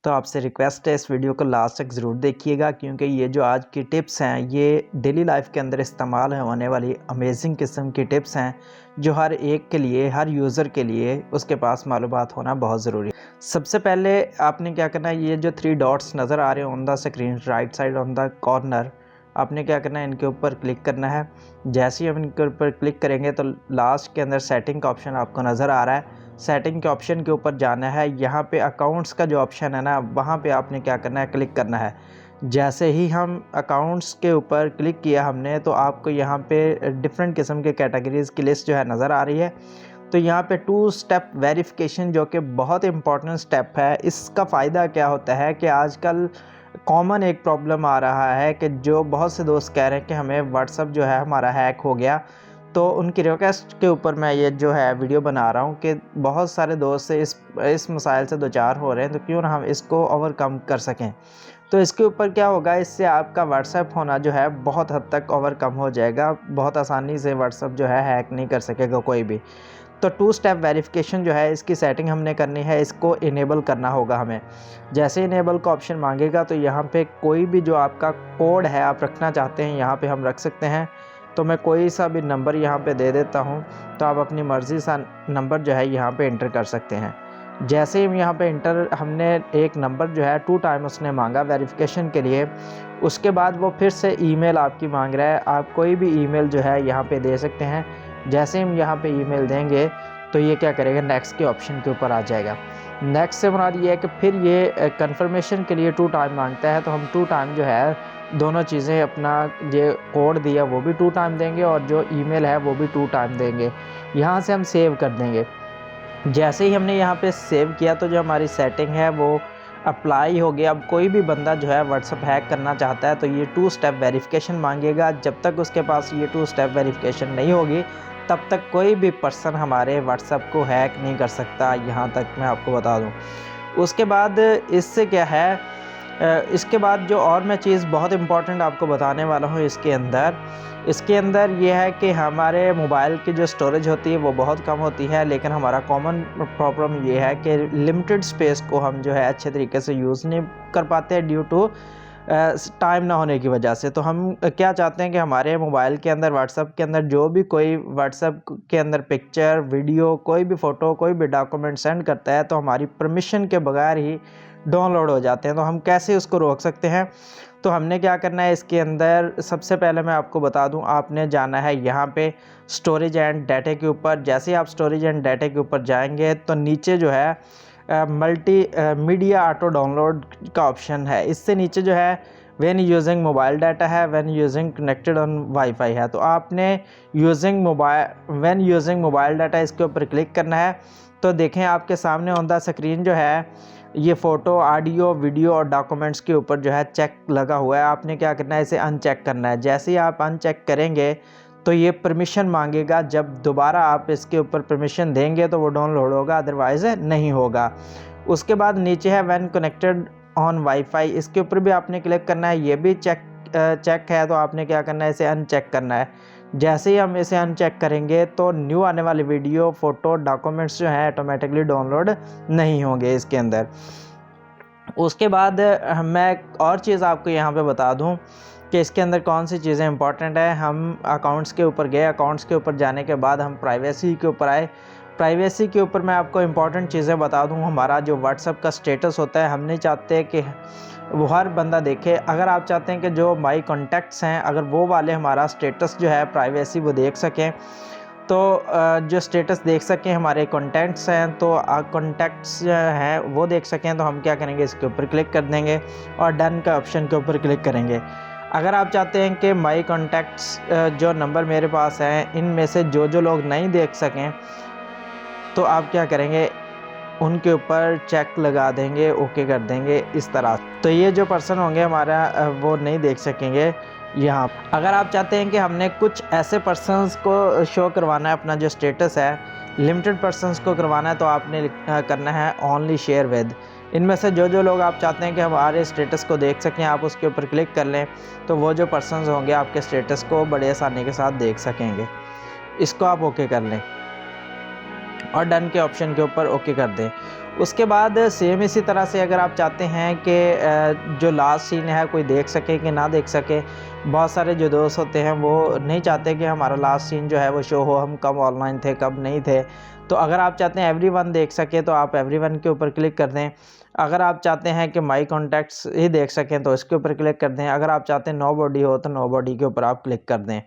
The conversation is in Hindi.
तो आपसे रिक्वेस्ट है इस वीडियो को लास्ट तक ज़रूर देखिएगा, क्योंकि ये जो आज की टिप्स हैं ये डेली लाइफ के अंदर इस्तेमाल होने वाली अमेजिंग किस्म की टिप्स हैं, जो हर एक के लिए, हर यूज़र के लिए उसके पास मालूमात होना बहुत ज़रूरी है। सबसे पहले आपने क्या करना है, ये जो 3 डॉट्स नज़र आ रहे हैं on the screen right side on the corner, आपने क्या करना है, इनके ऊपर क्लिक करना है। जैसे ही हम इनके ऊपर क्लिक करेंगे तो लास्ट के अंदर सेटिंग का ऑप्शन आपको नज़र आ रहा है। सेटिंग के ऑप्शन के ऊपर जाना है, यहाँ पे अकाउंट्स का जो ऑप्शन है ना, वहाँ पे आपने क्या करना है, क्लिक करना है। जैसे ही हम अकाउंट्स के ऊपर क्लिक किया हमने, तो आपको यहाँ पे डिफरेंट किस्म के कैटेगरीज़ की लिस्ट जो है नज़र आ रही है। तो यहाँ पे 2 स्टेप वेरिफिकेशन जो कि बहुत इंपॉर्टेंट स्टेप है, इसका फ़ायदा क्या होता है कि आजकल कॉमन एक प्रॉब्लम आ रहा है कि जो बहुत से दोस्त कह रहे हैं कि हमें व्हाट्सअप जो है हमारा हैक हो गया। तो उनकी रिक्वेस्ट के ऊपर मैं ये जो है वीडियो बना रहा हूँ कि बहुत सारे दोस्त से इस मसाइल से दो चार हो रहे हैं, तो क्यों ना हम इसको ओवरकम कर सकें। तो इसके ऊपर क्या होगा, इससे आपका व्हाट्सएप होना जो है बहुत हद तक ओवरकम हो जाएगा। बहुत आसानी से व्हाट्सएप जो है हैक नहीं कर सकेगा कोई भी। तो 2 स्टेप वेरिफिकेशन जो है इसकी सेटिंग हमने करनी है, इसको इनेबल करना होगा हमें। जैसे इनेबल का ऑप्शन मांगेगा तो यहाँ पे कोई भी जो आपका कोड है आप रखना चाहते हैं यहाँ पे हम रख सकते हैं। तो मैं कोई सा भी नंबर यहाँ पे दे देता हूँ, तो आप अपनी मर्ज़ी सा नंबर जो है यहाँ पे इंटर कर सकते हैं। जैसे ही यहाँ पे इंटर हमने एक नंबर जो है 2 टाइम उसने मांगा वेरिफिकेशन के लिए, उसके बाद वो फिर से ईमेल आपकी मांग रहा है। आप कोई भी ईमेल जो है यहाँ पे दे सकते हैं। जैसे हम यहाँ पे ईमेल देंगे तो ये क्या करेगा, नेक्स्ट के ऑप्शन के ऊपर आ जाएगा। नेक्स्ट से मुराद ये है कि फिर ये कंफर्मेशन के लिए 2 टाइम मांगता है, तो हम 2 टाइम जो है दोनों चीज़ें अपना ये कोड दिया वो भी 2 टाइम देंगे और जो ईमेल है वो भी 2 टाइम देंगे। यहाँ से हम सेव कर देंगे। जैसे ही हमने यहाँ पे सेव किया तो जो हमारी सेटिंग है वो अप्लाई हो गया। अब कोई भी बंदा जो है व्हाट्सअप हैक करना चाहता है तो ये 2 स्टेप वेरिफिकेशन मांगेगा। जब तक उसके पास ये 2 स्टेप वेरिफिकेशन नहीं होगी तब तक कोई भी पर्सन हमारे व्हाट्सएप को हैक नहीं कर सकता, यहाँ तक मैं आपको बता दूँ। उसके बाद इससे क्या है, इसके बाद जो और मैं चीज़ बहुत इम्पॉर्टेंट आपको बताने वाला हूँ इसके अंदर ये है कि हमारे मोबाइल की जो स्टोरेज होती है वो बहुत कम होती है, लेकिन हमारा कॉमन प्रॉब्लम ये है कि लिमिटेड स्पेस को हम जो है अच्छे तरीके से यूज़ नहीं कर पाते ड्यू टू टाइम ना होने की वजह से। तो हम क्या चाहते हैं कि हमारे मोबाइल के अंदर व्हाट्सएप के अंदर जो भी कोई व्हाट्सएप के अंदर पिक्चर, वीडियो, कोई भी फ़ोटो, कोई भी डॉक्यूमेंट सेंड करता है तो हमारी परमिशन के बगैर ही डाउनलोड हो जाते हैं। तो हम कैसे उसको रोक सकते हैं, तो हमने क्या करना है, इसके अंदर सबसे पहले मैं आपको बता दूं, आपने जाना है यहाँ पे स्टोरेज एंड डाटा के ऊपर। जैसे ही आप स्टोरेज एंड डाटा के ऊपर जाएंगे तो नीचे जो है मल्टी मीडिया ऑटो डाउनलोड का ऑप्शन है। इससे नीचे जो है व्हेन यूजिंग मोबाइल डाटा है, when using connected on wifi है। तो आपने व्हेन यूजिंग मोबाइल डाटा इसके ऊपर क्लिक करना है। तो देखें आपके सामने ऑन द स्क्रीन जो है ये फ़ोटो, ऑडियो, वीडियो और डॉक्यूमेंट्स के ऊपर जो है चेक लगा हुआ है। आपने क्या करना है, इसे अनचेक करना है। जैसे ही आप अनचेक करेंगे तो ये परमिशन मांगेगा। जब दोबारा आप इसके ऊपर परमिशन देंगे तो वो डाउनलोड होगा, अदरवाइज़ नहीं होगा। उसके बाद नीचे है व्हेन कनेक्टेड ऑन वाईफाई, इसके ऊपर भी आपने क्लिक करना है। ये भी चेक है, तो आपने क्या करना है, इसे अनचेक करना है। जैसे ही हम इसे अनचेक करेंगे तो न्यू आने वाली वीडियो, फ़ोटो, डॉक्यूमेंट्स जो हैं ऑटोमेटिकली डाउनलोड नहीं होंगे इसके अंदर। उसके बाद मैं और चीज़ आपको यहाँ पे बता दूँ कि इसके अंदर कौन सी चीज़ें इंपॉर्टेंट है। हम अकाउंट्स के ऊपर गए, अकाउंट्स के ऊपर जाने के बाद हम प्राइवेसी के ऊपर आए। प्राइवेसी के ऊपर मैं आपको इंपॉर्टेंट चीज़ें बता दूँ। हमारा जो व्हाट्सएप का स्टेटस होता है, हम नहीं चाहते कि वो हर बंदा देखे। अगर आप चाहते हैं कि जो माई कॉन्टैक्ट्स हैं, अगर वो वाले हमारा स्टेटस जो है प्राइवेसी वो देख सकें, तो जो स्टेटस देख सकें हमारे कॉन्टैक्ट्स हैं, तो कॉन्टैक्ट्स हैं वो देख सकें, तो हम क्या करेंगे, इसके ऊपर क्लिक कर देंगे और डन का ऑप्शन के ऊपर क्लिक करेंगे। अगर आप चाहते हैं कि माई कॉन्टैक्ट्स जो नंबर मेरे पास हैं इनमें से जो लोग नहीं देख सकें, तो आप क्या करेंगे, उनके ऊपर चेक लगा देंगे, ओके कर देंगे इस तरह। तो ये जो पर्सन होंगे हमारा वो नहीं देख सकेंगे यहाँ। अगर आप चाहते हैं कि हमने कुछ ऐसे पर्सन्स को शो करवाना है, अपना जो स्टेटस है लिमिटेड पर्सन्स को करवाना है, तो आपने करना है ओनली शेयर विद। इनमें से जो लोग आप चाहते हैं कि हमारे स्टेटस को देख सकें, आप उसके ऊपर क्लिक कर लें, तो वो जो पर्सन्स होंगे आपके स्टेटस को बड़े आसानी के साथ देख सकेंगे। इसको आप ओके कर लें और डन के ऑप्शन के ऊपर ओके कर दें। उसके बाद सेम इसी तरह से अगर आप चाहते हैं कि जो लास्ट सीन है कोई देख सके कि ना देख सके, बहुत सारे जो दोस्त होते हैं वो नहीं चाहते कि हमारा लास्ट सीन जो है वो शो हो, हम कब ऑनलाइन थे कब नहीं थे। तो अगर आप चाहते हैं एवरीवन देख सके तो आप एवरीवन के ऊपर क्लिक कर दें। अगर आप चाहते हैं कि माई कॉन्टैक्ट्स ही देख सकें तो इसके ऊपर क्लिक कर दें। अगर आप चाहते हैं नो बॉडी हो तो नो बॉडी के ऊपर आप क्लिक कर दें।